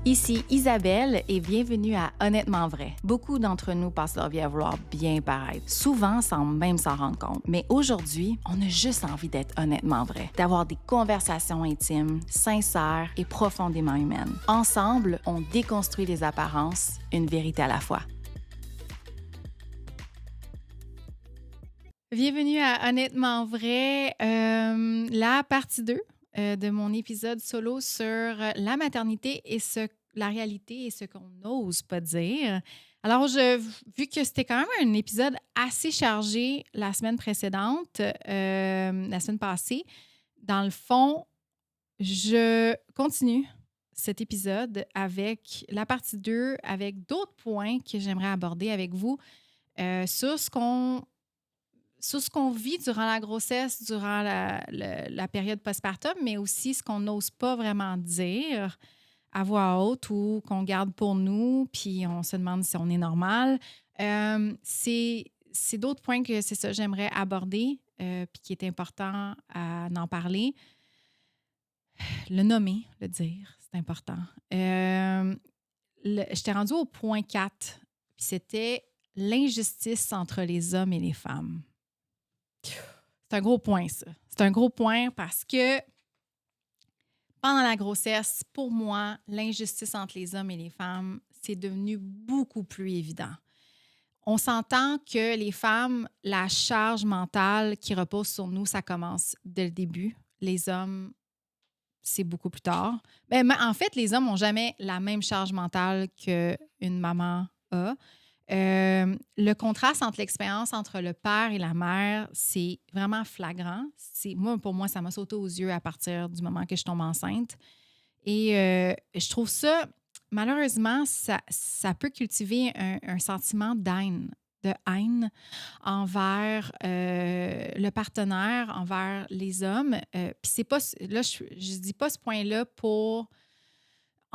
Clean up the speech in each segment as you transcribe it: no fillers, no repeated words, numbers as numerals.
Ici Isabelle et bienvenue à Honnêtement vrai. Beaucoup d'entre nous passent leur vie à vouloir bien paraître, souvent sans même s'en rendre compte. Mais aujourd'hui, on a juste envie d'être honnêtement vrai, d'avoir des conversations intimes, sincères et profondément humaines. Ensemble, on déconstruit les apparences, une vérité à la fois. Bienvenue à Honnêtement vrai, la partie 2 de mon épisode solo sur la maternité et la réalité et ce qu'on n'ose pas dire. Alors, vu que c'était quand même un épisode assez chargé la semaine précédente, la semaine passée, dans le fond, je continue cet épisode avec la partie 2, avec d'autres points que j'aimerais aborder avec vous sur ce qu'on vit durant la grossesse, durant la période postpartum, mais aussi ce qu'on n'ose pas vraiment dire à voix haute ou qu'on garde pour nous, puis on se demande si on est normal. C'est d'autres points que c'est ça j'aimerais aborder, puis qui est important à en parler. Le nommer, le dire, c'est important. J'étais rendue au point 4, puis c'était l'injustice entre les hommes et les femmes. C'est un gros point, ça. C'est un gros point parce que pendant la grossesse, pour moi, l'injustice entre les hommes et les femmes, c'est devenu beaucoup plus évident. On s'entend que les femmes, la charge mentale qui repose sur nous, ça commence dès le début. Les hommes, c'est beaucoup plus tard. Mais en fait, les hommes n'ont jamais la même charge mentale qu'une maman a. Le contraste entre l'expérience entre le père et la mère, c'est vraiment flagrant. Pour moi, ça m'a sauté aux yeux à partir du moment que je tombe enceinte. Et je trouve ça, malheureusement, ça peut cultiver un sentiment de haine envers le partenaire, envers les hommes. Puis c'est pas, là, je dis pas ce point-là pour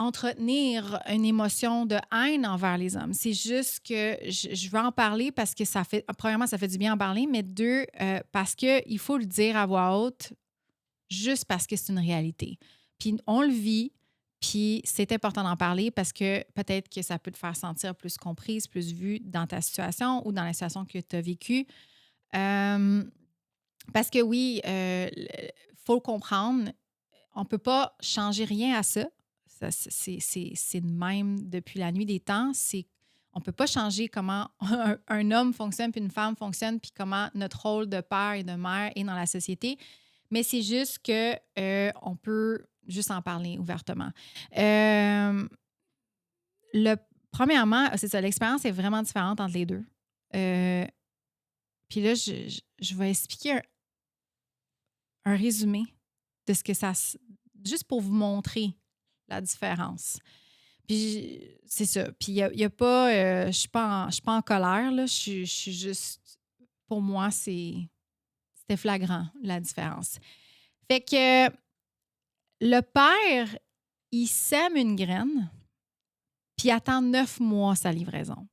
entretenir une émotion de haine envers les hommes. C'est juste que je veux en parler parce que premièrement, ça fait du bien en parler, mais deux, parce qu'il faut le dire à voix haute, juste parce que c'est une réalité. Puis on le vit, puis c'est important d'en parler parce que peut-être que ça peut te faire sentir plus comprise, plus vue dans ta situation ou dans la situation que tu as vécue. Parce que oui, il faut le comprendre, on ne peut pas changer rien à ça. C'est de même depuis la nuit des temps. On ne peut pas changer comment un homme fonctionne puis une femme fonctionne puis comment notre rôle de père et de mère est dans la société. Mais c'est juste que on peut juste en parler ouvertement. Premièrement, c'est ça, l'expérience est vraiment différente entre les deux. Puis là, je vais expliquer un résumé de ce que ça... Juste pour vous montrer la différence. Puis c'est ça. Puis il y a pas... je suis pas en colère, là. Je suis juste... Pour moi, c'était flagrant, la différence. Fait que le père, il sème une graine, puis attend 9 mois sa livraison.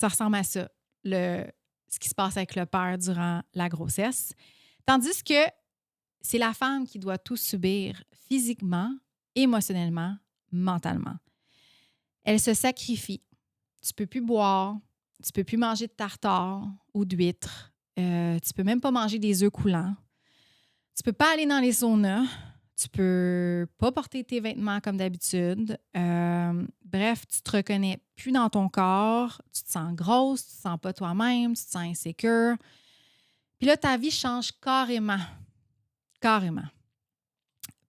Ça ressemble à ça, ce qui se passe avec le père durant la grossesse. Tandis que c'est la femme qui doit tout subir physiquement, émotionnellement, mentalement. Elle se sacrifie. Tu peux plus boire, tu peux plus manger de tartare ou d'huîtres, tu peux même pas manger des œufs coulants, tu peux pas aller dans les saunas, tu peux pas porter tes vêtements comme d'habitude. Bref, tu te reconnais plus dans ton corps, tu te sens grosse, tu te sens pas toi-même, tu te sens insécure. Puis là, ta vie change carrément. Carrément.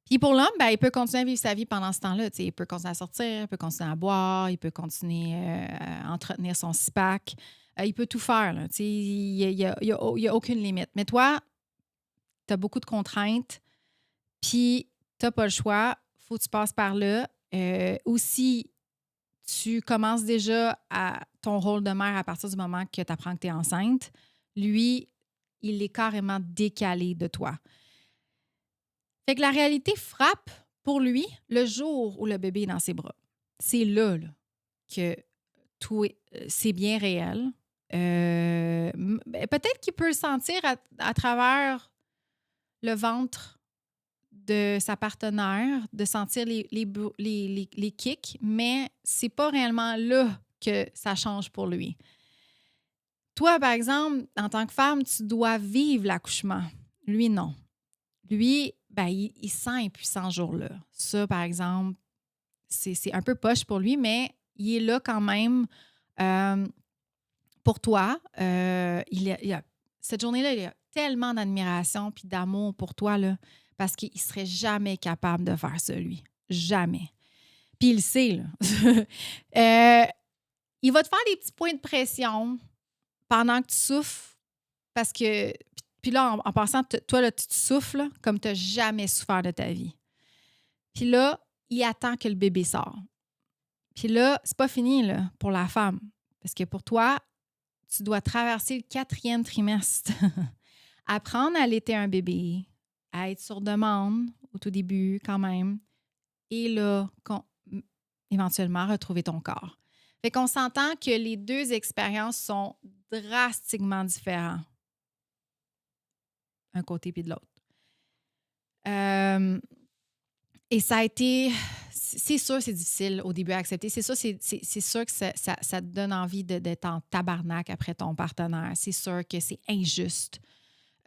Puis pour l'homme, ben, il peut continuer à vivre sa vie pendant ce temps-là. Il peut continuer à sortir, il peut continuer à boire, il peut continuer à entretenir son six-pack. Il peut tout faire. Là. Il n'y a aucune limite. Mais toi, tu as beaucoup de contraintes, puis tu n'as pas le choix. Il faut que tu passes par là. Aussi, tu commences déjà à ton rôle de mère à partir du moment que tu apprends que tu es enceinte. Lui, il est carrément décalé de toi. Fait que la réalité frappe pour lui le jour où le bébé est dans ses bras. C'est là que c'est bien réel. Peut-être qu'il peut le sentir à travers le ventre de sa partenaire, de sentir les kicks, mais c'est pas réellement là que ça change pour lui. Toi, par exemple, en tant que femme, tu dois vivre l'accouchement. Lui, non. Lui, ben, il se sent impuissant ce jour-là. Ça, par exemple, c'est un peu poche pour lui, mais il est là quand même pour toi. Cette journée-là, il y a tellement d'admiration puis d'amour pour toi, là, parce qu'il ne serait jamais capable de faire ça, lui. Jamais. Puis il le sait, là. Il va te faire des petits points de pression pendant que tu souffres, parce que... Puis là, en passant, toi, là, tu souffles là, comme tu n'as jamais souffert de ta vie. Puis là, il attend que le bébé sorte. Puis là, c'est pas fini là, pour la femme. Parce que pour toi, tu dois traverser le 4e trimestre. Apprendre à allaiter un bébé, à être sur demande au tout début quand même. Et là, éventuellement, retrouver ton corps. Fait qu'on s'entend que les 2 expériences sont drastiquement différentes. Un côté puis de l'autre. Et ça a été... C'est sûr c'est difficile au début à accepter. C'est sûr, c'est sûr que ça te donne envie d'être en tabarnak après ton partenaire. C'est sûr que c'est injuste.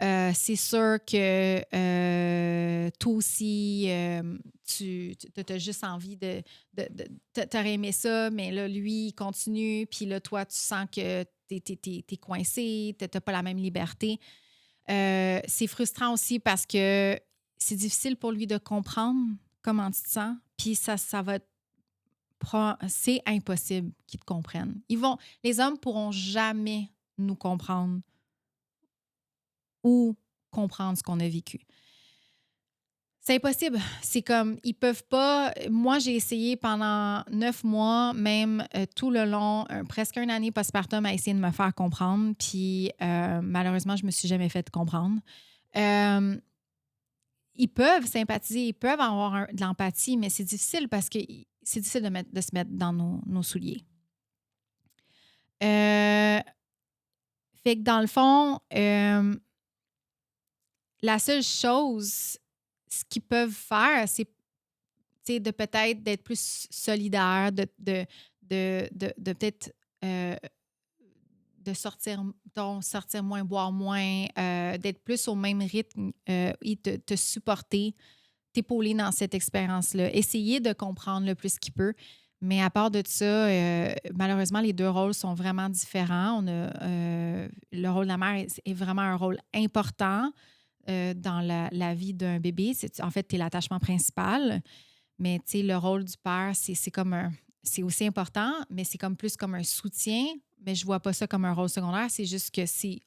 C'est sûr que toi aussi, tu as juste envie t'aurais aimé ça, mais là, lui, il continue. Puis là, toi, tu sens que t'es coincé, t'as pas la même liberté. C'est frustrant aussi parce que c'est difficile pour lui de comprendre comment tu te sens. Puis ça va être c'est impossible qu'ils te comprennent. Les hommes pourront jamais nous comprendre ou comprendre ce qu'on a vécu. C'est impossible. C'est comme, ils peuvent pas... Moi, j'ai essayé pendant 9 mois, même tout le long, presque une année postpartum, à essayer de me faire comprendre. Puis, malheureusement, je me suis jamais fait comprendre. Ils peuvent sympathiser, ils peuvent avoir de l'empathie, mais c'est difficile parce que c'est difficile de se mettre dans nos souliers. Fait que dans le fond, la seule chose, ce qu'ils peuvent faire, c'est de peut-être d'être plus solidaire, de peut-être de sortir moins, boire moins, d'être plus au même rythme et te supporter, t'épauler dans cette expérience-là. Essayer de comprendre le plus qu'il peut. Mais à part de ça, malheureusement, les 2 rôles sont vraiment différents. Le rôle de la mère est vraiment un rôle important dans la vie d'un bébé. En fait, tu es l'attachement principal. Mais tu sais, le rôle du père, c'est comme c'est aussi important, mais c'est comme plus comme un soutien. Mais je vois pas ça comme un rôle secondaire. C'est juste que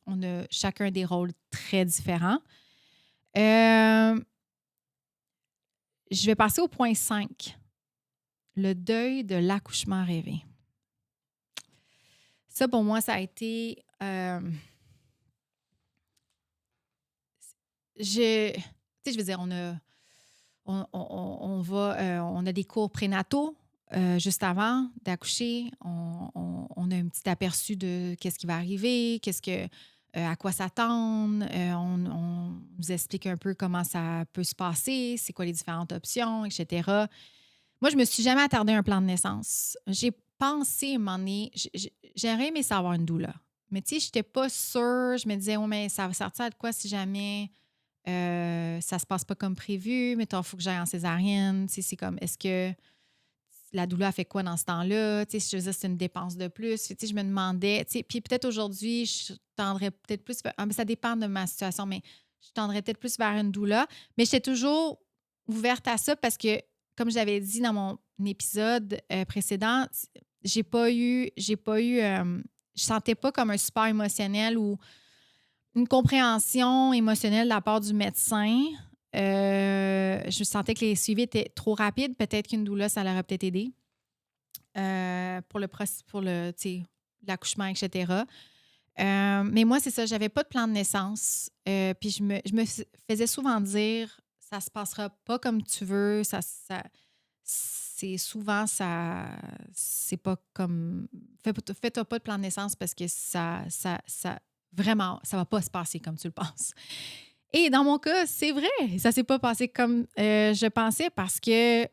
on a chacun des rôles très différents. Je vais passer au point 5. Le deuil de l'accouchement rêvé. Ça, pour moi, ça a été... tu sais, je veux dire, on a des cours prénataux juste avant d'accoucher. On a un petit aperçu de qu'est-ce qui va arriver, à quoi s'attendre. On nous explique un peu comment ça peut se passer, c'est quoi les différentes options, etc. Moi, je me suis jamais attardée à un plan de naissance. J'ai pensé, à un moment donné, j'aurais aimé savoir une doula. Mais tu sais, je n'étais pas sûre. Je me disais, oh, mais ça va sortir de quoi si jamais ça se passe pas comme prévu, mais il faut que j'aille en césarienne. Tu sais, c'est comme, est-ce que la doula a fait quoi dans ce temps-là? Tu sais, je faisais, c'est une dépense de plus. Tu sais, je me demandais, tu sais, puis peut-être aujourd'hui, je tendrais peut-être plus, mais ça dépend de ma situation, mais je tendrais peut-être plus vers une doula. Mais j'étais toujours ouverte à ça parce que, comme j'avais dit dans mon épisode précédent, je sentais pas comme un support émotionnel ou une compréhension émotionnelle de la part du médecin. Je sentais que les suivis étaient trop rapides. Peut-être qu'une doula, ça l'aurait peut-être aidé pour l'accouchement, etc. Mais moi, c'est ça, j'avais pas de plan de naissance. Puis je me faisais souvent dire, ça se passera pas comme tu veux. C'est souvent, c'est pas comme... Fais-toi pas de plan de naissance parce que vraiment, ça va pas se passer comme tu le penses. Et dans mon cas, c'est vrai, ça s'est pas passé comme je pensais parce que,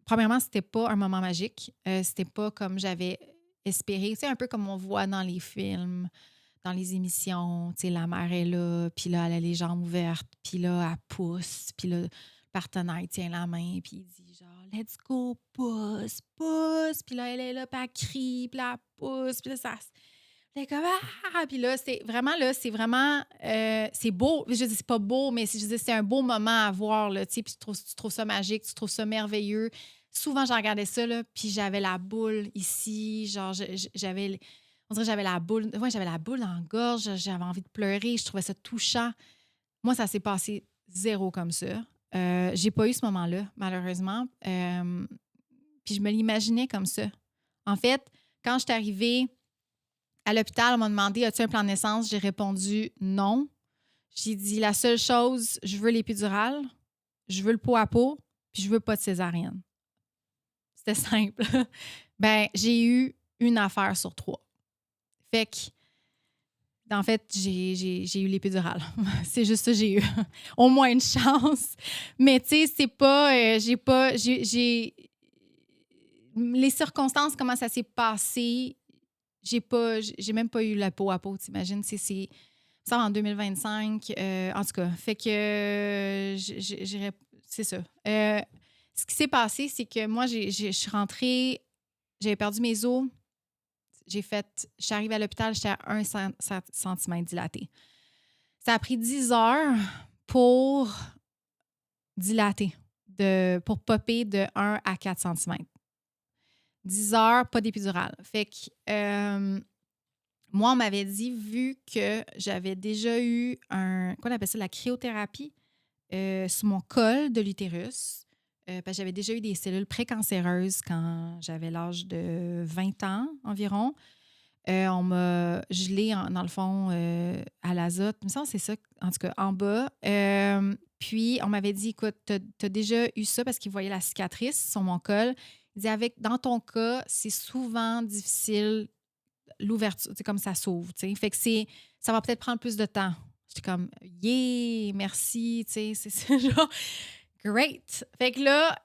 premièrement, c'était pas un moment magique. C'était pas comme j'avais espéré. Tu sais, un peu comme on voit dans les films, dans les émissions. Tu sais, la mère est là, puis là, elle a les jambes ouvertes, puis là, elle pousse, puis là, le partenaire il tient la main, puis il dit genre «Let's go, pousse, pousse». Puis là, elle est là, puis elle crie, puis là, elle pousse, puis là, ça. T'es comme «Ah!» Puis là, c'est beau. Je dis, c'est pas beau, mais je dis, c'est un beau moment à voir, là, tu sais, puis tu trouves ça magique, tu trouves ça merveilleux. Souvent, je regardais ça, là, puis j'avais la boule ici, genre, j'avais, on dirait que j'avais la boule dans la gorge, j'avais envie de pleurer, je trouvais ça touchant. Moi, ça s'est passé zéro comme ça. J'ai pas eu ce moment-là, malheureusement. Puis je me l'imaginais comme ça. En fait, quand je suis arrivée à l'hôpital, on m'a demandé as-tu un plan de naissance? J'ai répondu non. J'ai dit la seule chose, je veux l'épidurale, je veux le pot à pot, puis je veux pas de césarienne. C'était simple. Ben, j'ai eu une affaire sur 3. Fait que, en fait, j'ai eu l'épidurale. C'est juste ça que j'ai eu. Au moins une chance. Mais tu sais, c'est pas. J'ai pas. Les circonstances, comment ça s'est passé, j'ai même pas eu la peau à peau, t'imagines? C'est ça en 2025. En tout cas, fait que c'est ça. Ce qui s'est passé, c'est que moi, je suis rentrée, j'avais perdu mes os. Je suis arrivée à l'hôpital, j'étais à 1 cm dilaté. Ça a pris 10 heures pour dilater, pour popper de 1 à 4 cm. 10 heures, pas d'épidurale. Fait que moi, on m'avait dit, vu que j'avais déjà eu qu'on appelle ça, la cryothérapie, sur mon col de l'utérus, parce que j'avais déjà eu des cellules précancéreuses quand j'avais l'âge de 20 ans environ. On m'a gelé, dans le fond, à l'azote. Il me semble que c'est ça, en tout cas, en bas. Puis, on m'avait dit, écoute, tu as déjà eu ça parce qu'ils voyaient la cicatrice sur mon col. Il dit, dans ton cas, c'est souvent difficile, l'ouverture, c'est comme ça s'ouvre, tu sais. Fait que ça va peut-être prendre plus de temps. J'étais comme, yeah, merci, tu sais, c'est ça, genre, great. Fait que là,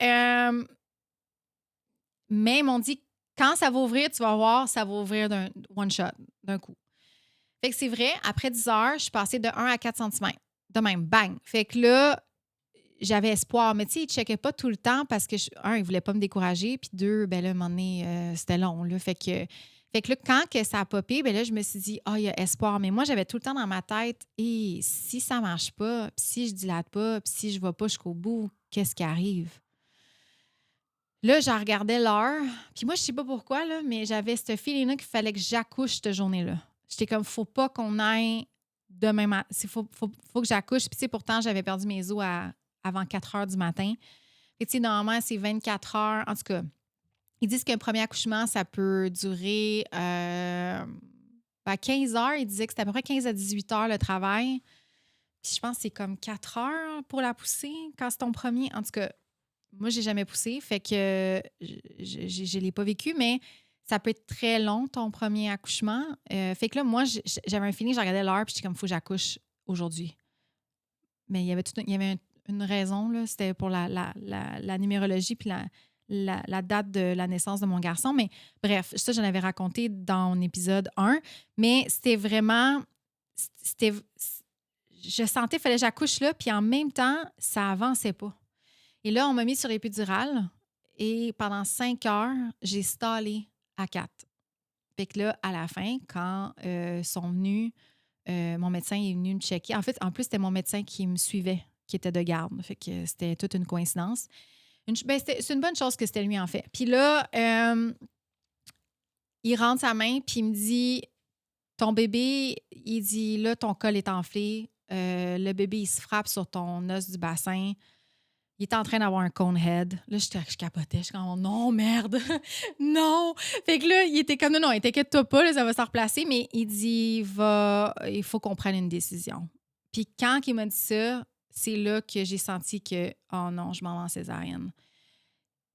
mais ils m'ont dit, quand ça va ouvrir, tu vas voir, ça va ouvrir d'un one shot, d'un coup. Fait que c'est vrai, après 10 heures, je suis passée de 1 à 4 cm. De même, bang. Fait que là, j'avais espoir. Mais tu sais, ils ne checkaient pas tout le temps parce que, ils ne voulaient pas me décourager. Puis deux, ben là, à un moment donné, c'était long. Là. Fait que là, quand que ça a popé, ben là, je me suis dit, il y a espoir. Mais moi, j'avais tout le temps dans ma tête, et si ça ne marche pas, puis si je dilate pas, puis si je ne vais pas jusqu'au bout, qu'est-ce qui arrive? Là, je regardais l'heure. Puis moi, je sais pas pourquoi, là, mais j'avais ce feeling-là qu'il fallait que j'accouche cette journée-là. J'étais comme, faut pas qu'on aille demain matin. Il faut que j'accouche. Puis, tu sais, pourtant, j'avais perdu mes os avant 4 heures du matin. Et tu sais, normalement, c'est 24 heures. En tout cas, ils disent qu'un premier accouchement, ça peut durer 15 heures. Ils disaient que c'était à peu près 15 à 18 heures le travail. Puis, je pense que c'est comme 4 heures pour la pousser quand c'est ton premier. En tout cas, moi, j'ai jamais poussé, fait que je l'ai pas vécu, mais ça peut être très long, ton premier accouchement. Fait que là, moi, j'avais un feeling, je regardais l'heure, puis j'étais comme, il faut que j'accouche aujourd'hui. Mais il y avait une raison, là, c'était pour la numérologie, puis la date de la naissance de mon garçon. Mais bref, ça, j'en avais raconté dans mon épisode 1, mais c'était vraiment, c'était, je sentais qu'il fallait que j'accouche là, puis en même temps, ça avançait pas. Et là, on m'a mis sur l'épidurale et pendant 5 heures, j'ai stallé à 4. Fait que là, à la fin, quand sont venus, mon médecin est venu me checker. En fait, en plus, c'était mon médecin qui me suivait, qui était de garde. Fait que c'était toute une coïncidence. C'est une bonne chose que c'était lui, en fait. Puis là, il rentre sa main, puis il me dit ton bébé, il dit là, ton col est enflé. Le bébé, il se frappe sur ton os du bassin. Il était en train d'avoir un cone head. Là, je capotais. Je suis comme, non, merde. Non. Fait que là, il était comme, non, t'inquiète-toi pas, là, ça va se replacer. Mais il dit, il faut qu'on prenne une décision. Puis quand il m'a dit ça, c'est là que j'ai senti que, oh non, je m'en vais en césarienne.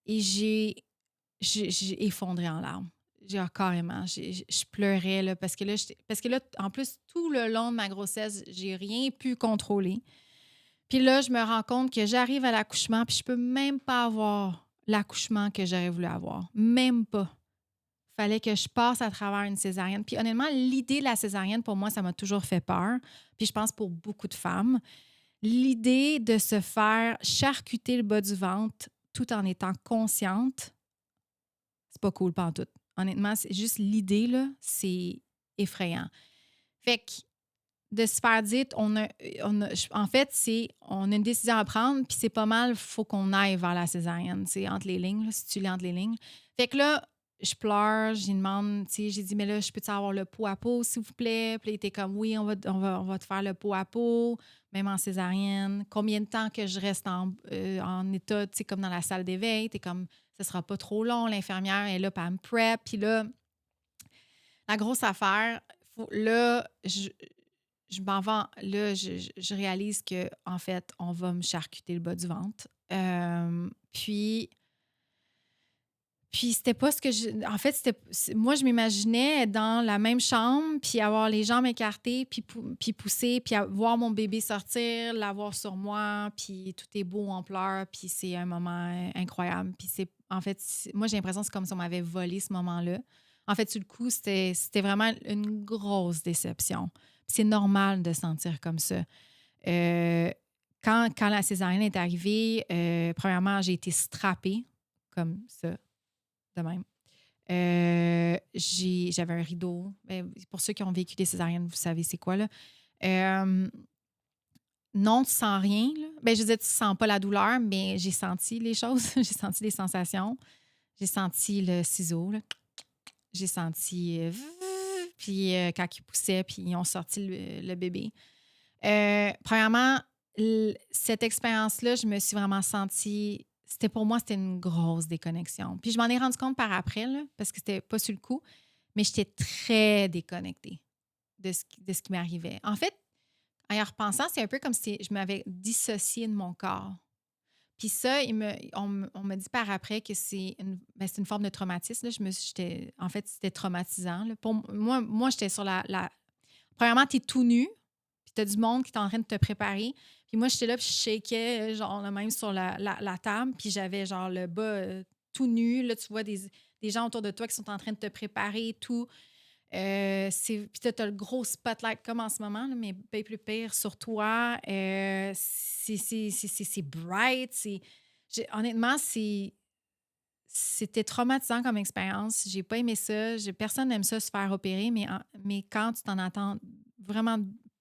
Et j'ai effondré en larmes. carrément, je pleurais, là, parce que là, en plus, tout le long de ma grossesse, j'ai rien pu contrôler. Puis là, je me rends compte que j'arrive à l'accouchement, puis je peux même pas avoir l'accouchement que j'aurais voulu avoir. Même pas. Fallait que je passe à travers une césarienne. Puis honnêtement, l'idée de la césarienne, pour moi, ça m'a toujours fait peur. Puis je pense pour beaucoup de femmes. L'idée de se faire charcuter le bas du ventre tout en étant consciente, c'est pas cool pantoute. Honnêtement, c'est juste l'idée, là, c'est effrayant. Fait que de se faire dire, en fait, on a une décision à prendre, puis c'est pas mal, il faut qu'on aille vers la césarienne, c'est entre les lignes, là, si tu lis entre les lignes. Fait que là, je pleure, j'y demande, tu sais, j'ai dit, mais là, je peux-tu avoir le pot à pot, s'il vous plaît? Puis là, il était comme, oui, on va te faire le pot à pot, même en césarienne. Combien de temps que je reste en état, tu sais, comme dans la salle d'éveil? T'es comme, ça sera pas trop long, l'infirmière est là, puis elle me prep. Puis là, la grosse affaire, là, je m'en vais, là, je réalise que en fait, on va me charcuter le bas du ventre. Puis c'était pas ce que en fait, moi, je m'imaginais être dans la même chambre, puis avoir les jambes écartées, puis pousser, puis voir mon bébé sortir, l'avoir sur moi, puis tout est beau, on pleure, puis c'est un moment incroyable. Puis en fait, moi, j'ai l'impression que c'est comme si on m'avait volé ce moment-là. En fait, sur le coup, c'était vraiment une grosse déception. Puis c'est normal de sentir comme ça. Euh, quand la césarienne est arrivée, premièrement, j'ai été strappée comme ça, de même. J'avais un rideau. Pour ceux qui ont vécu des césariennes, vous savez c'est quoi, là. Euh, non, tu sens rien, là. Je veux dire, tu sens pas la douleur, mais j'ai senti les choses. J'ai senti les sensations. J'ai senti le ciseau, là. J'ai senti... puis quand ils poussaient, puis ils ont sorti le bébé. Premièrement, cette expérience-là, je me suis vraiment sentie... Pour moi, c'était une grosse déconnexion. Puis je m'en ai rendu compte par après, là, parce que c'était pas sur le coup, mais j'étais très déconnectée de ce qui m'arrivait. En fait, en y repensant, c'est un peu comme si je m'avais dissociée de mon corps. Puis ça, on m'a dit par après que c'est une forme de traumatisme. Là. En fait, c'était traumatisant. Là. Pour moi, j'étais sur Premièrement, tu es tout nu, puis tu as du monde qui est en train de te préparer. Puis moi, j'étais là, puis je shakeais, genre, là, même sur la table, puis j'avais, genre, le bas tout nu. Là, tu vois des gens autour de toi qui sont en train de te préparer, tout. Puis tu as le gros spotlight comme en ce moment, là, mais bien plus pire sur toi. C'est bright. Honnêtement, c'était traumatisant comme expérience. J'ai pas aimé ça. Personne n'aime ça se faire opérer, mais quand tu t'en attends vraiment,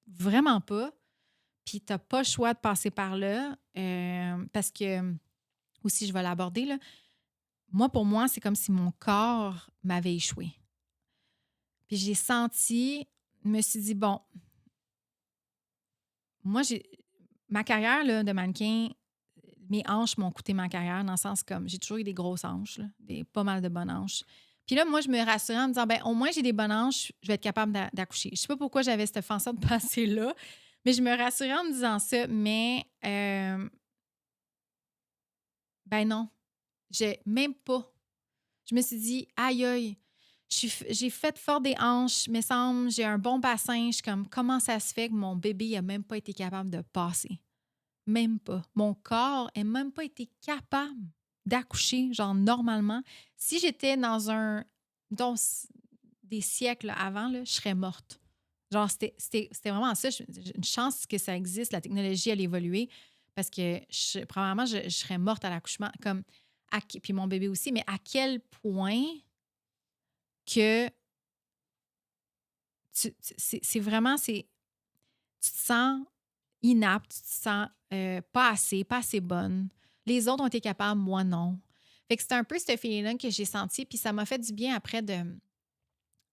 vraiment pas, puis tu n'as pas le choix de passer par là, parce que, aussi, je vais l'aborder, là, pour moi, c'est comme si mon corps m'avait échoué. Puis j'ai senti, je me suis dit, bon, moi, ma carrière là, de mannequin, mes hanches m'ont coûté ma carrière, dans le sens comme j'ai toujours eu des grosses hanches, là, pas mal de bonnes hanches. Puis là, moi, je me rassurais en me disant, ben au moins, j'ai des bonnes hanches, je vais être capable d'accoucher. Je sais pas pourquoi j'avais cette façon de passer là, mais je me rassurais en me disant ça, mais ben non, j'ai même pas. Je me suis dit, aïe, aïe, j'ai fait fort des hanches, me semble, j'ai un bon bassin. Je suis comme, comment ça se fait que mon bébé n'a même pas été capable de passer? Même pas. Mon corps n'a même pas été capable d'accoucher, genre normalement. Si j'étais dans des siècles avant, là, je serais morte. Genre, c'était vraiment ça. J'ai une chance que ça existe, la technologie, elle a évolué, parce que, probablement, je serais morte à l'accouchement. Puis mon bébé aussi, mais à quel point que c'est vraiment, tu te sens inapte, tu te sens pas assez bonne. Les autres ont été capables, moi non. Fait que c'était un peu ce feeling-là que j'ai senti, puis ça m'a fait du bien après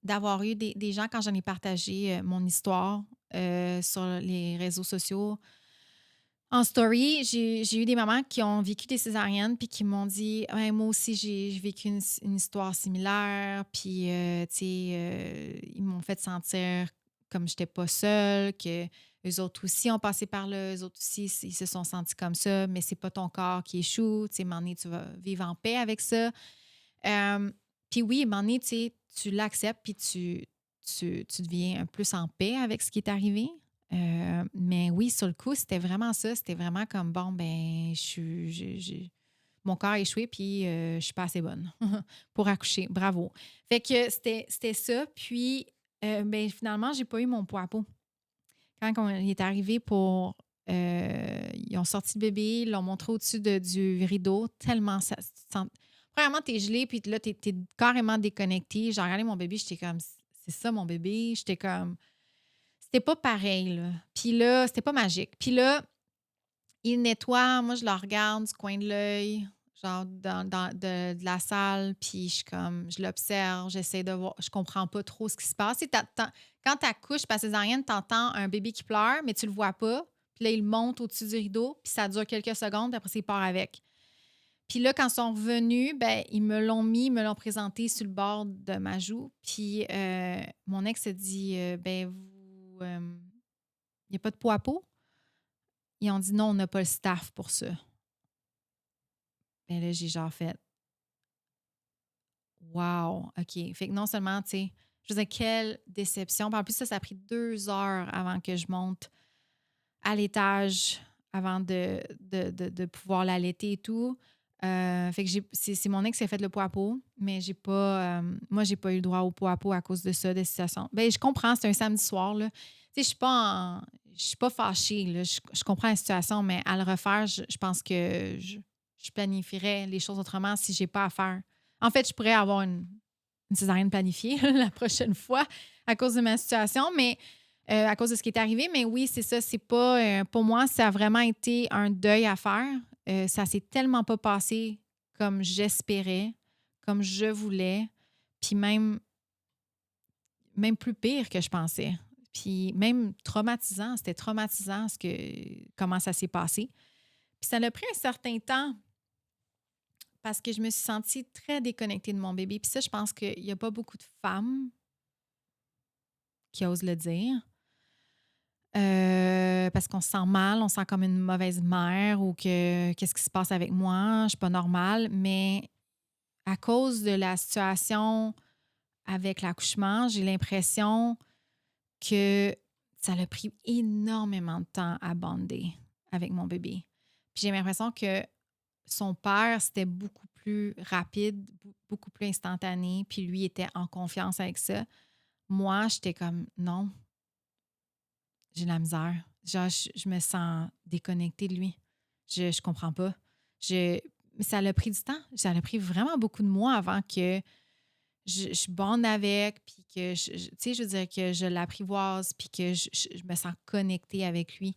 d'avoir eu des gens, quand j'en ai partagé mon histoire sur les réseaux sociaux. En story, j'ai eu des mamans qui ont vécu des césariennes puis qui m'ont dit ouais, moi aussi, j'ai vécu une histoire similaire. Puis, tu sais, ils m'ont fait sentir comme je n'étais pas seule, que eux autres aussi ont passé par là, eux autres aussi, ils se sont sentis comme ça, mais c'est pas ton corps qui échoue. Tu sais, à un moment donné, tu vas vivre en paix avec ça. Puis oui, à un moment donné, tu sais, tu l'acceptes puis tu deviens plus en paix avec ce qui est arrivé. Mais oui, sur le coup, c'était vraiment ça. C'était vraiment comme, bon, ben, mon corps a échoué puis je suis pas assez bonne pour accoucher. Bravo. Fait que c'était ça. Puis, ben, finalement, j'ai pas eu mon poids à peau. Il est arrivé pour... ils ont sorti le bébé, ils l'ont montré au-dessus du rideau, tellement ça... Premièrement, t'es gelé, puis là, t'es carrément déconnecté. J'ai regardé mon bébé, j'étais comme, c'est ça mon bébé? J'étais comme... C'était pas pareil, là. Puis là, c'était pas magique. Puis là, il nettoie, moi, je le regarde du coin de l'œil, genre de la salle, puis je l'observe, j'essaie de voir, je comprends pas trop ce qui se passe. Quand tu accouches par césarienne, tu entends un bébé qui pleure, mais tu le vois pas. Puis là, il monte au-dessus du rideau, puis ça dure quelques secondes, puis après, il part avec. Puis là, quand ils sont revenus, ben, ils me l'ont présenté sur le bord de ma joue. Puis mon ex a dit, ben, il n'y a pas de poids à peau? Ils ont dit non, on n'a pas le staff pour ça. Ben là, j'ai genre fait wow, OK. Fait que non seulement, tu sais, je veux dire, quelle déception. Puis en plus, ça a pris 2 heures avant que je monte à l'étage, avant de pouvoir l'allaiter et tout. Fait que c'est mon ex qui a fait le poids à peau, mais moi, j'ai pas eu le droit au poids à peau à cause de ça, de situation. Ben, je comprends, c'est un samedi soir, là. Tu sais, je suis pas fâchée, là. Je comprends la situation, mais à le refaire, je pense que je planifierais les choses autrement si j'ai pas à faire. En fait, je pourrais avoir une césarienne planifiée la prochaine fois à cause de ma situation, mais à cause de ce qui est arrivé. Mais oui, c'est ça. C'est pas. Pour moi, ça a vraiment été un deuil à faire. Ça s'est tellement pas passé comme j'espérais, comme je voulais, puis même plus pire que je pensais. Puis même traumatisant. C'était traumatisant comment ça s'est passé. Puis ça a pris un certain temps parce que je me suis sentie très déconnectée de mon bébé. Puis ça, je pense qu'il n'y a pas beaucoup de femmes qui osent le dire. Parce qu'on se sent mal, on se sent comme une mauvaise mère ou que qu'est-ce qui se passe avec moi, je suis pas normale. Mais à cause de la situation avec l'accouchement, j'ai l'impression que ça a pris énormément de temps à bonder avec mon bébé. Puis j'ai l'impression que son père, c'était beaucoup plus rapide, beaucoup plus instantané, puis lui était en confiance avec ça. Moi, j'étais comme non, j'ai de la misère. Genre, je me sens déconnectée de lui. Je comprends pas. Mais ça a pris du temps. Ça a pris vraiment beaucoup de mois avant que je bonde avec, puis que, tu sais, je veux dire que je l'apprivoise, puis que je me sens connectée avec lui.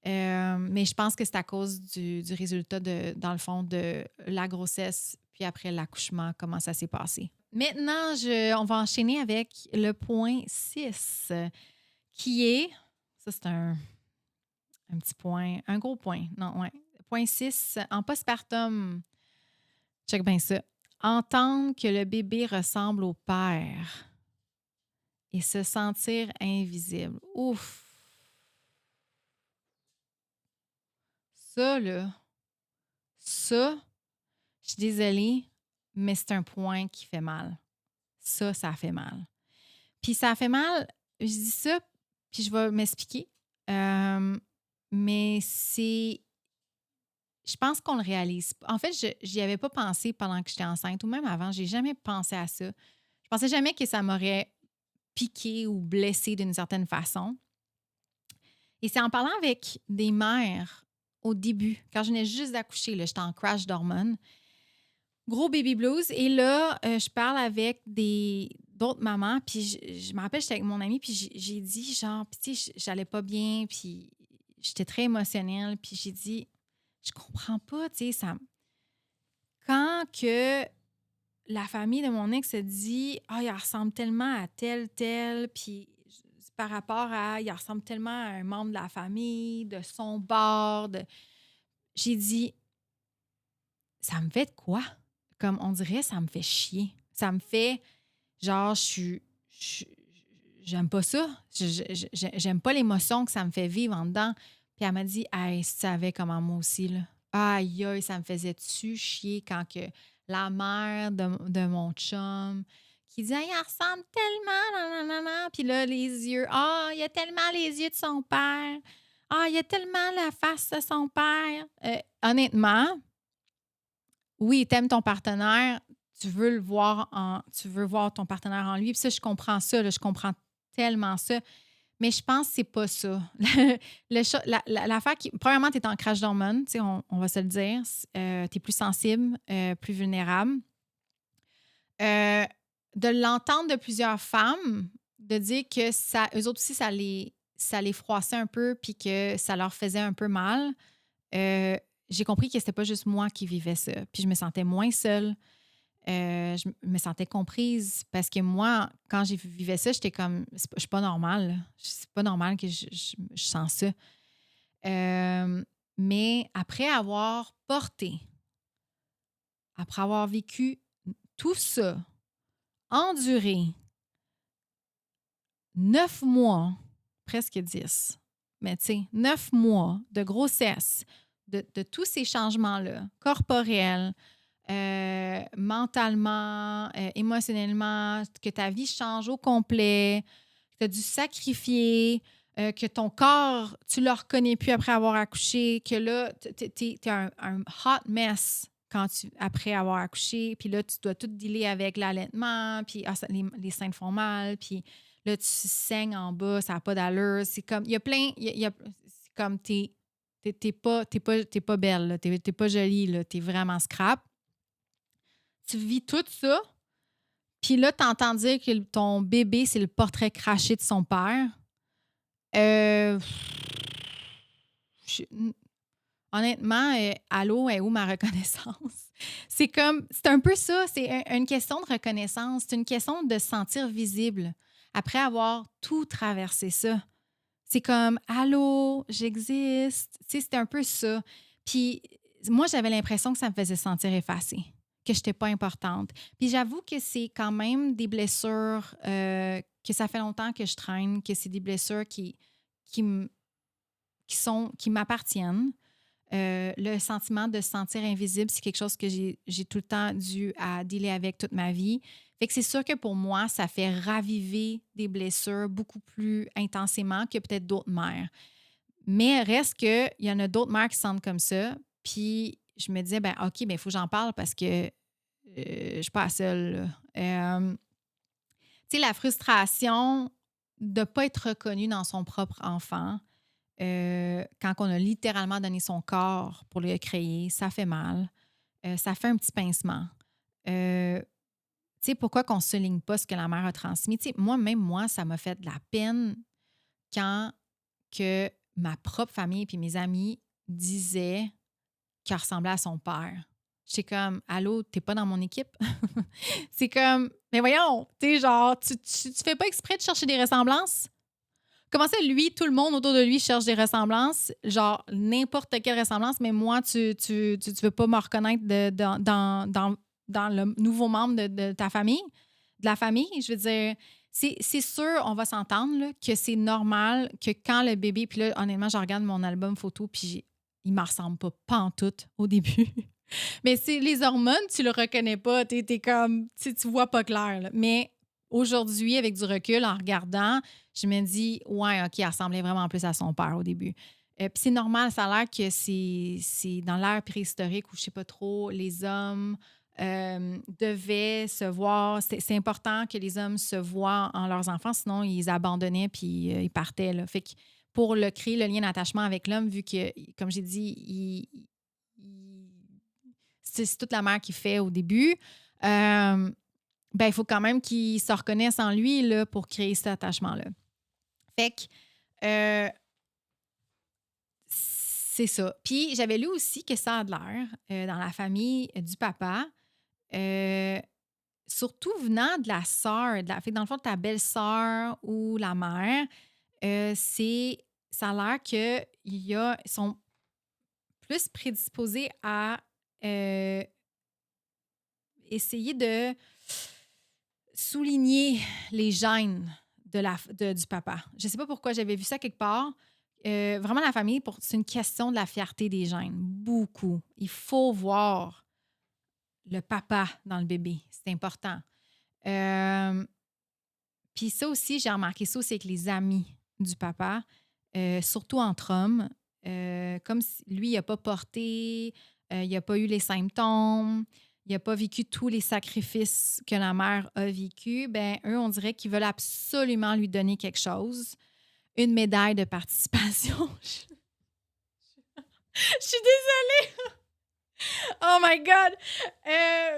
Mais je pense que c'est à cause du résultat, dans le fond, de la grossesse, puis après l'accouchement, comment ça s'est passé. Maintenant, on va enchaîner avec le point 6, qui est, ça c'est un petit point, un gros point, non, ouais. Point 6, en postpartum, check bien ça. Entendre que le bébé ressemble au père et se sentir invisible. Ouf! Ça, là, ça, je suis désolée, mais c'est un point qui fait mal. Ça fait mal. Puis ça fait mal, je dis ça, puis je vais m'expliquer. Mais je pense qu'on le réalise pas. En fait, je n'y avais pas pensé pendant que j'étais enceinte ou même avant. J'ai jamais pensé à ça. Je pensais jamais que ça m'aurait piqué ou blessé d'une certaine façon. Et c'est en parlant avec des mères au début, quand je venais juste d'accoucher, là, j'étais en crash d'hormones, gros baby blues. Et là, je parle avec d'autres mamans, puis je me rappelle, j'étais avec mon amie, puis j'ai dit, genre, puis tu sais, j'allais pas bien, puis j'étais très émotionnelle, puis j'ai dit, je comprends pas, tu sais, quand que la famille de mon ex se dit, ah, il ressemble tellement à tel, puis par rapport à, il ressemble tellement à un membre de la famille, de son bord, j'ai dit, ça me fait de quoi? Comme on dirait, ça me fait chier. Ça me fait, genre, je- j'aime pas ça. J'aime pas l'émotion que ça me fait vivre en dedans. Puis elle m'a dit, hey, si tu savais comment moi aussi, là. Aïe, aïe, ça me faisait-tu chier quand que la mère de mon chum, qui dit: «Ah, il ressemble tellement, nanana». Puis là, les yeux: «Ah, il a tellement les yeux de son père. Ah, il a tellement la face de son père». Honnêtement, oui, tu aimes ton partenaire, tu veux voir ton partenaire en lui. Puis ça, je comprends ça, là, je comprends tellement ça. Mais je pense que c'est pas ça. L'affaire qui. Premièrement, tu es en crash d'hormones, tu sais, on va se le dire. Tu es plus sensible, plus vulnérable. Euh, de l'entendre de plusieurs femmes, de dire que ça, eux autres aussi, ça les froissait un peu puis que ça leur faisait un peu mal. J'ai compris que c'était pas juste moi qui vivais ça. Puis je me sentais moins seule. Je me sentais comprise parce que moi, quand j'ai vivais ça, j'étais comme, je suis pas normale. Là. C'est pas normal que je sens ça. Mais après avoir porté, après avoir vécu tout ça, enduré 9 mois, presque 10, mais tu sais, 9 mois de grossesse, de tous ces changements-là, corporels, mentalement, émotionnellement, que ta vie change au complet, que tu as dû sacrifier, que ton corps, tu ne le reconnais plus après avoir accouché, que là, tu es un hot mess après avoir accouché, puis là, tu dois tout dealer avec l'allaitement, puis les seins te font mal, puis là, tu saignes en bas, ça n'a pas d'allure. C'est comme, il y a plein, c'est comme, t'es pas belle, là, t'es pas jolie, là, t'es vraiment scrap. Tu vis tout ça, puis là, tu entends dire que ton bébé, c'est le portrait craché de son père. Euh, je- honnêtement, allô, est où ma reconnaissance? C'est un peu ça, c'est une question de reconnaissance, c'est une question de se sentir visible après avoir tout traversé ça. C'est comme, allô, j'existe. Tu sais, c'était un peu ça. Puis moi, j'avais l'impression que ça me faisait sentir effacée, que je n'étais pas importante. Puis j'avoue que c'est quand même des blessures que ça fait longtemps que je traîne, que c'est des blessures qui, m- qui m'appartiennent. Le sentiment de se sentir invisible, c'est quelque chose que j'ai tout le temps dû à dealer avec toute ma vie. Fait que c'est sûr que pour moi, ça fait raviver des blessures beaucoup plus intensément que peut-être d'autres mères. Mais reste qu'il y en a d'autres mères qui se sentent comme ça. Puis je me disais, ben OK, ben il faut que j'en parle parce que je ne suis pas la seule. Tu sais, la frustration de ne pas être reconnue dans son propre enfant, quand on a littéralement donné son corps pour le créer, ça fait mal. Ça fait un petit pincement. Euh, tu sais, pourquoi qu'on ne souligne pas ce que la mère a transmis? Tu sais, moi, ça m'a fait de la peine quand que ma propre famille et mes amis disaient qu'elle ressemblait à son père. J'étais comme, allô, t'es pas dans mon équipe? C'est comme, mais voyons, tu sais, genre, tu fais pas exprès de chercher des ressemblances? Comment ça, lui, tout le monde autour de lui cherche des ressemblances, genre n'importe quelle ressemblance, mais moi, tu veux pas me reconnaître dans le nouveau membre de ta famille, de la famille? Je veux dire, c'est sûr, on va s'entendre là, que c'est normal que quand le bébé, puis là, honnêtement, je regarde mon album photo, puis il ne me ressemble pas pantoute au début. Mais c'est les hormones, tu le reconnais pas, t'es comme, tu vois pas clair. Là. Mais aujourd'hui, avec du recul, en regardant, je me dis, ouais, OK, elle ressemblait vraiment plus à son père au début. Puis c'est normal, ça a l'air que c'est dans l'ère préhistorique où je sais pas trop, les hommes devaient se voir. C'est important que les hommes se voient en leurs enfants, sinon ils abandonnaient puis ils partaient. Là. Fait que pour créer le lien d'attachement avec l'homme, vu que, comme j'ai dit, c'est toute la mère qui fait au début, ben, il faut quand même qu'il se reconnaisse en lui là, pour créer cet attachement-là. Fait que c'est ça. Puis j'avais lu aussi que ça a de l'air dans la famille du papa, euh, surtout venant de la sœur, fait que dans le fond, ta belle-sœur ou la mère, ça a l'air qu'ils sont plus prédisposés à euh, essayer de souligner les gènes du papa. Je ne sais pas pourquoi j'avais vu ça quelque part. Vraiment, la famille, c'est une question de la fierté des gènes. Beaucoup. Il faut voir le papa dans le bébé. C'est important. Euh, Puis ça aussi, j'ai remarqué ça aussi avec les amis du papa, surtout entre hommes. Comme si lui, il n'a pas porté, il n'a pas eu les symptômes, il n'a pas vécu tous les sacrifices que la mère a vécu, ben eux, on dirait qu'ils veulent absolument lui donner quelque chose, une médaille de participation. Je suis désolée. Oh my God!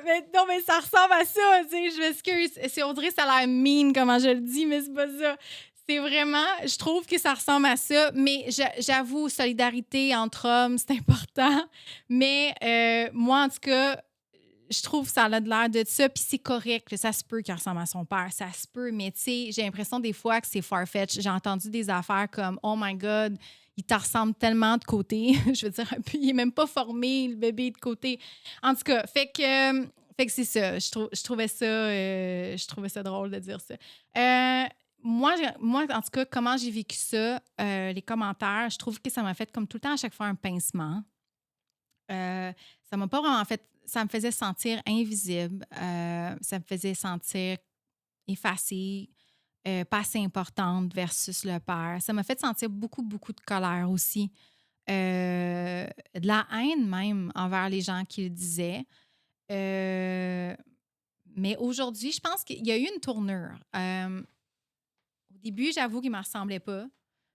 Mais non, mais ça ressemble à ça, tu sais, je m'excuse. On dirait que ça a l'air mean comment je le dis, mais c'est pas ça. C'est vraiment, je trouve que ça ressemble à ça, mais j'avoue, solidarité entre hommes, c'est important. Mais moi, en tout cas, je trouve que ça a de l'air de ça, puis c'est correct, là, ça se peut qu'il ressemble à son père, ça se peut, mais tu sais, j'ai l'impression des fois que c'est far-fetched. J'ai entendu des affaires comme « Oh my God, il te ressemble tellement de côté. » Je veux dire, un peu, il est même pas formé, le bébé de côté. En tout cas, fait que c'est ça. Je trouvais ça drôle de dire ça. Moi, en tout cas, comment j'ai vécu ça, les commentaires, je trouve que ça m'a fait comme tout le temps à chaque fois un pincement. Ça m'a pas vraiment fait. Ça me faisait sentir invisible. Ça me faisait sentir effacée, pas assez importante versus le père. Ça m'a fait sentir beaucoup, beaucoup de colère aussi. De la haine même envers les gens qui le disaient. Mais aujourd'hui, je pense qu'il y a eu une tournure. Au début, j'avoue qu'il ne me ressemblait pas.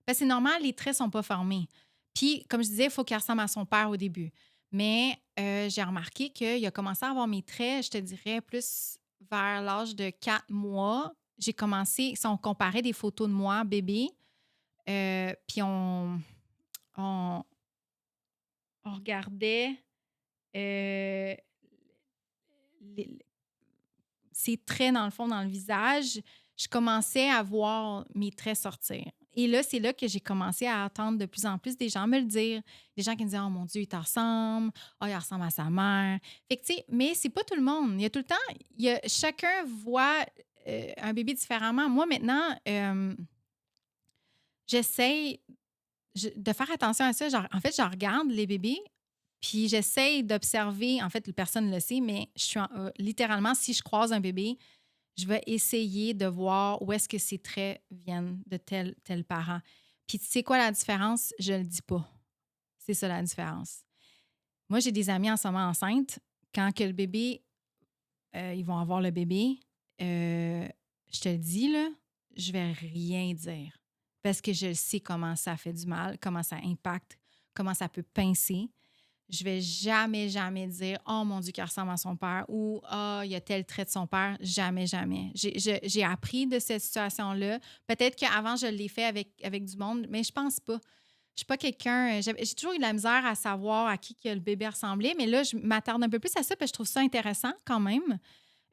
Parce que c'est normal, les traits ne sont pas formés. Puis, comme je disais, il faut qu'il ressemble à son père au début. Mais j'ai remarqué qu'il a commencé à avoir mes traits, je te dirais, plus vers l'âge de 4 mois. J'ai commencé, si on comparait des photos de moi, bébé, puis on, on regardait euh, les- ses traits, dans le fond, dans le visage, je commençais à voir mes traits sortir. Et là, c'est là que j'ai commencé à attendre de plus en plus des gens me le dire. Des gens qui me disaient « Oh mon Dieu, il te ressemble. Oh, il ressemble à sa mère. » Fait que, tu sais, mais c'est pas tout le monde. Il y a tout le temps, chacun voit un bébé différemment. Moi, maintenant, j'essaie de faire attention à ça. Genre, en fait, je regarde les bébés, puis j'essaie d'observer. En fait, personne ne le sait, mais je suis littéralement, si je croise un bébé, je vais essayer de voir où est-ce que ces traits viennent de tel parent. Puis tu sais quoi la différence? Je le dis pas. C'est ça la différence. Moi, j'ai des amis en ce moment enceintes. Quand que le bébé, ils vont avoir le bébé, je te le dis, là, je vais rien dire. Parce que je sais comment ça fait du mal, comment ça impacte, comment ça peut pincer. Je vais jamais, jamais dire « Oh mon Dieu, qu'il ressemble à son père » ou « Ah, il y a tel trait de son père ». Jamais, jamais. J'ai appris de cette situation-là. Peut-être qu'avant, je l'ai fait avec du monde, mais je pense pas. Je suis pas quelqu'un... J'ai toujours eu de la misère à savoir à qui que le bébé ressemblait, mais là, je m'attarde un peu plus à ça parce que je trouve ça intéressant quand même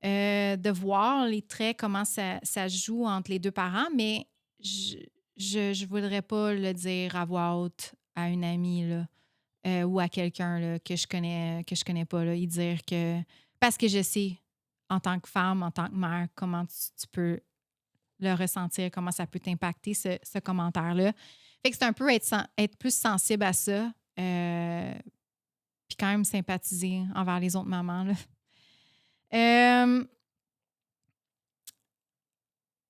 de voir les traits, comment ça joue entre les deux parents, mais je voudrais pas le dire à voix haute à une amie, là. Ou à quelqu'un là, que je connais pas, là, y dire que. Parce que je sais, en tant que femme, en tant que mère, comment tu peux le ressentir, comment ça peut t'impacter, ce commentaire-là. Fait que c'est un peu être plus sensible à ça, puis quand même sympathiser envers les autres mamans. Là. Euh,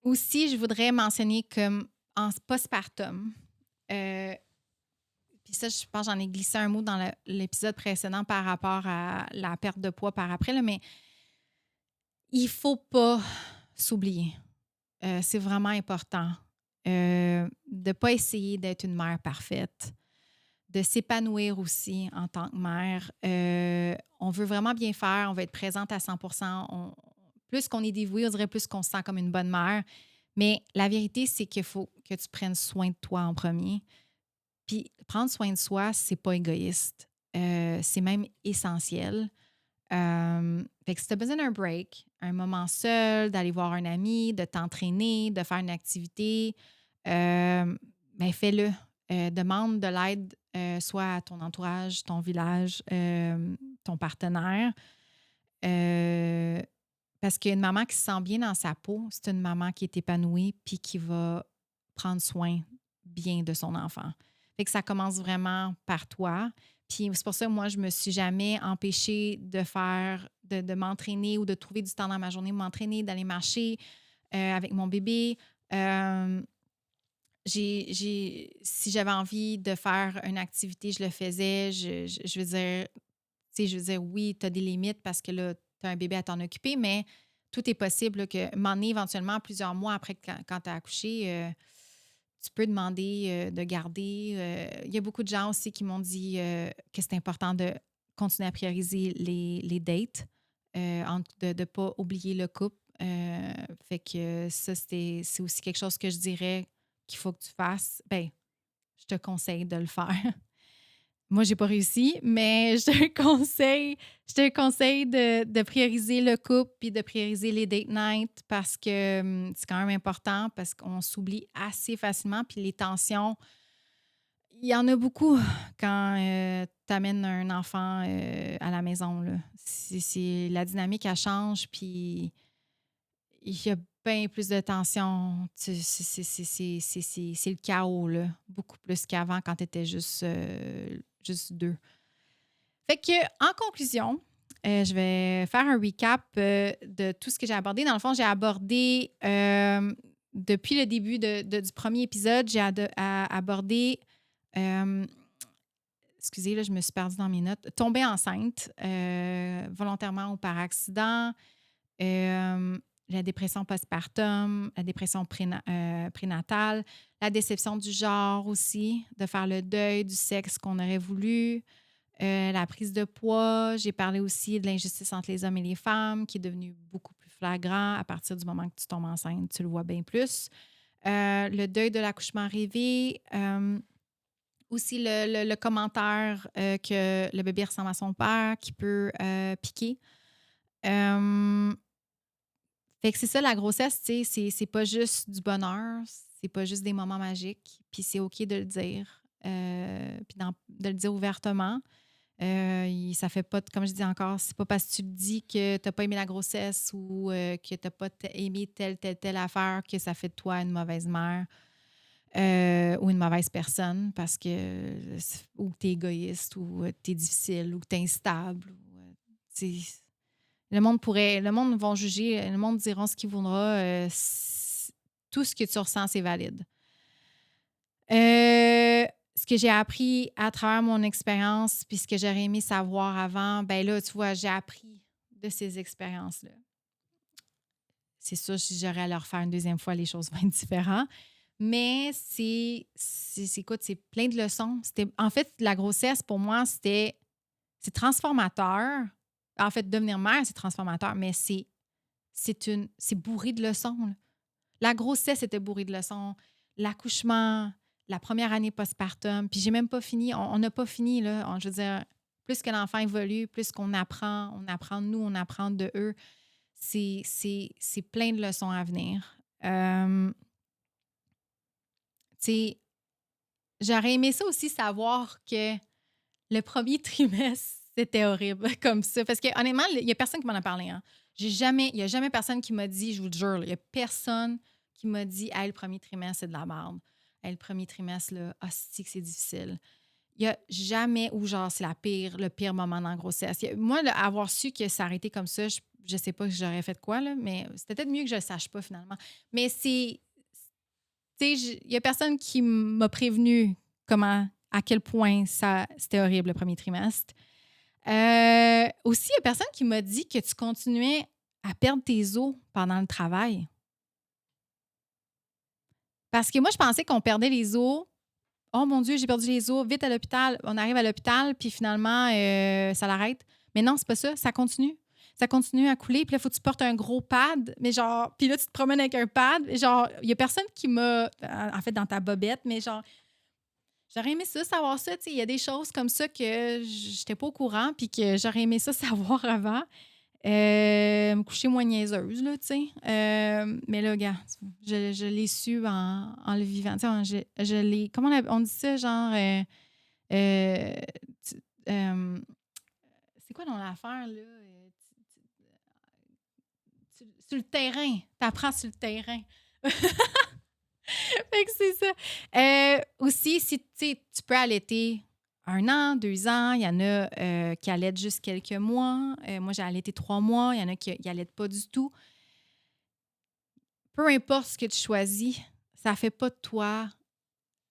Aussi, je voudrais mentionner comme en postpartum, euh, puis ça, je pense que j'en ai glissé un mot dans l'épisode précédent par rapport à la perte de poids par après, là, mais il faut pas s'oublier. C'est vraiment important de ne pas essayer d'être une mère parfaite, de s'épanouir aussi en tant que mère. On veut vraiment bien faire, on veut être présente à 100 plus qu'on est dévoué, on dirait plus qu'on se sent comme une bonne mère. Mais la vérité, c'est qu'il faut que tu prennes soin de toi en premier. Puis prendre soin de soi, c'est pas égoïste. C'est même essentiel. Fait que si tu as besoin d'un break, un moment seul, d'aller voir un ami, de t'entraîner, de faire une activité, ben fais-le. Demande de l'aide soit à ton entourage, ton village, ton partenaire. Parce qu'une maman qui se sent bien dans sa peau, c'est une maman qui est épanouie puis qui va prendre soin bien de son enfant. Fait que ça commence vraiment par toi. Puis c'est pour ça que moi, je me suis jamais empêchée de faire de m'entraîner ou de trouver du temps dans ma journée pour m'entraîner, d'aller marcher avec mon bébé. Si j'avais envie de faire une activité, je le faisais. Je veux dire, oui, tu as des limites parce que là, tu as un bébé à t'en occuper, mais tout est possible là, que m'en est éventuellement plusieurs mois après quand tu as accouché, tu peux demander de garder. Il y a beaucoup de gens aussi qui m'ont dit que c'est important de continuer à prioriser les dates, de ne pas oublier le couple. Fait que ça, c'est aussi quelque chose que je dirais qu'il faut que tu fasses. Ben, je te conseille de le faire. Moi, j'ai pas réussi, mais je te conseille de prioriser le couple puis de prioriser les date nights parce que c'est quand même important parce qu'on s'oublie assez facilement puis les tensions, il y en a beaucoup quand tu amènes un enfant à la maison, là. La dynamique, elle change puis il y a bien plus de tensions. C'est le chaos, là. Beaucoup plus qu'avant quand tu étais juste deux. Fait que, en conclusion, je vais faire un recap de tout ce que j'ai abordé. Dans le fond, j'ai abordé, depuis le début du premier épisode, j'ai abordé, euh, excusez, là, je me suis perdue dans mes notes, tomber enceinte volontairement ou par accident, euh, la dépression postpartum, la dépression prénatale, la déception du genre aussi, de faire le deuil du sexe qu'on aurait voulu, la prise de poids. J'ai parlé aussi de l'injustice entre les hommes et les femmes qui est devenue beaucoup plus flagrant à partir du moment que tu tombes enceinte, tu le vois bien plus. Le deuil de l'accouchement rêvé. Aussi le commentaire que le bébé ressemble à son père qui peut piquer. Fait que c'est ça, la grossesse, tu sais, c'est pas juste du bonheur, c'est pas juste des moments magiques, puis c'est OK de le dire, puis de le dire ouvertement. Ça fait pas, comme je dis encore, c'est pas parce que tu te dis que t'as pas aimé la grossesse ou que t'as pas aimé telle affaire que ça fait de toi une mauvaise mère ou une mauvaise personne parce que ou que t'es égoïste ou t'es difficile ou que t'es instable. Le monde va juger, le monde dira ce qu'il voudra. Tout ce que tu ressens, c'est valide. Ce que j'ai appris à travers mon expérience, puis ce que j'aurais aimé savoir avant, ben là, tu vois, j'ai appris de ces expériences-là. C'est sûr, si j'aurais à le refaire une deuxième fois, les choses vont être différentes. Mais écoute, c'est plein de leçons. En fait, la grossesse, pour moi, c'est transformateur. En fait, devenir mère, c'est transformateur, mais c'est bourré de leçons, là. La grossesse était bourrée de leçons. L'accouchement, la première année postpartum. Puis j'ai même pas fini. On n'a pas fini, là. Je veux dire, plus que l'enfant évolue, plus qu'on apprend. On apprend de nous, on apprend de eux. C'est plein de leçons à venir. Tu sais, j'aurais aimé ça aussi savoir que le premier trimestre, c'était horrible comme ça. Parce que honnêtement, il n'y a personne qui m'en a parlé. Hein. Il n'y a jamais personne qui m'a dit, je vous le jure, il n'y a personne qui m'a dit hey, le premier trimestre, c'est de la merde. Hey, le premier trimestre, là, hostie que c'est difficile. Il n'y a jamais où genre c'est le pire moment dans la grossesse. Moi, là, avoir su que ça aurait été comme ça, je ne sais pas que j'aurais fait quoi, là, mais c'était peut-être mieux que je ne le sache pas finalement. Mais c'est. Tu sais, il n'y a personne qui m'a prévenu à quel point c'était horrible le premier trimestre. Aussi, il n'y a personne qui m'a dit que tu continuais à perdre tes os pendant le travail. Parce que moi, je pensais qu'on perdait les os. Oh mon Dieu, j'ai perdu les os. Vite à l'hôpital. On arrive à l'hôpital, puis finalement, ça l'arrête. Mais non, c'est pas ça. Ça continue. Ça continue à couler. Puis là, il faut que tu portes un gros pad. Mais genre, puis là, tu te promènes avec un pad. Genre, il n'y a personne qui m'a. En fait, dans ta bobette, mais genre, j'aurais aimé ça, savoir ça. Il y a des choses comme ça que je n'étais pas au courant, puis que j'aurais aimé ça savoir avant. Me coucher moins niaiseuse, là, tu sais. Mais là, gars, je l'ai su en le vivant. Tu sais, je l'ai... Comment on dit ça, genre... tu- euh, c'est quoi dans l'affaire, là? Sur le terrain. T'apprends sur le terrain. Fait que c'est ça. Aussi, si tu peux allaiter 1 an, 2 ans. Il y en a qui allaitent juste quelques mois. Moi, j'ai allaité 3 mois. Il y en a qui n'allaitent pas du tout. Peu importe ce que tu choisis, ça ne fait pas de toi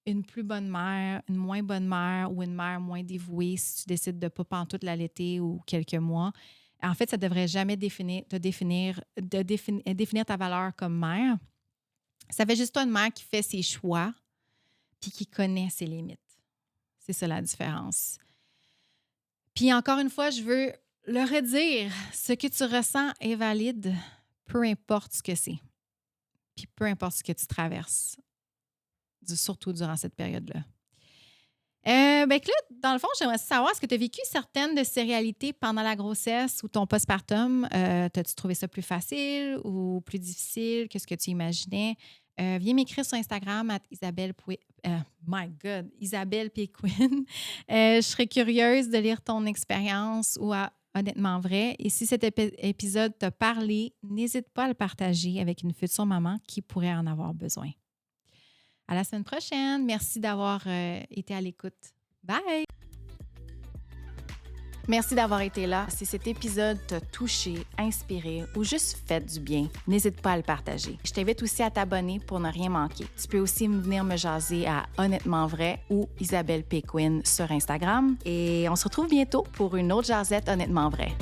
une plus bonne mère, une moins bonne mère ou une mère moins dévouée si tu décides de ne pas pantoute l'allaiter ou quelques mois. En fait, ça ne devrait jamais définir ta valeur comme mère. Ça fait juste toi une mère qui fait ses choix puis qui connaît ses limites. C'est ça la différence. Puis encore une fois, je veux le redire, ce que tu ressens est valide, peu importe ce que c'est. Puis peu importe ce que tu traverses, surtout durant cette période-là. Ben que là, dans le fond, j'aimerais savoir, est-ce que tu as vécu certaines de ces réalités pendant la grossesse ou ton postpartum? T'as-tu trouvé ça plus facile ou plus difficile que ce que tu imaginais? Viens m'écrire sur Instagram @Isabelle Péquin. Je serais curieuse de lire ton expérience ou honnêtement vrai. Et si cet épisode t'a parlé, n'hésite pas à le partager avec une future maman qui pourrait en avoir besoin. À la semaine prochaine. Merci d'avoir été à l'écoute. Bye! Merci d'avoir été là. Si cet épisode t'a touché, inspiré ou juste fait du bien, n'hésite pas à le partager. Je t'invite aussi à t'abonner pour ne rien manquer. Tu peux aussi venir me jaser à Honnêtement Vrai ou Isabelle Péquin sur Instagram. Et on se retrouve bientôt pour une autre jasette Honnêtement Vrai.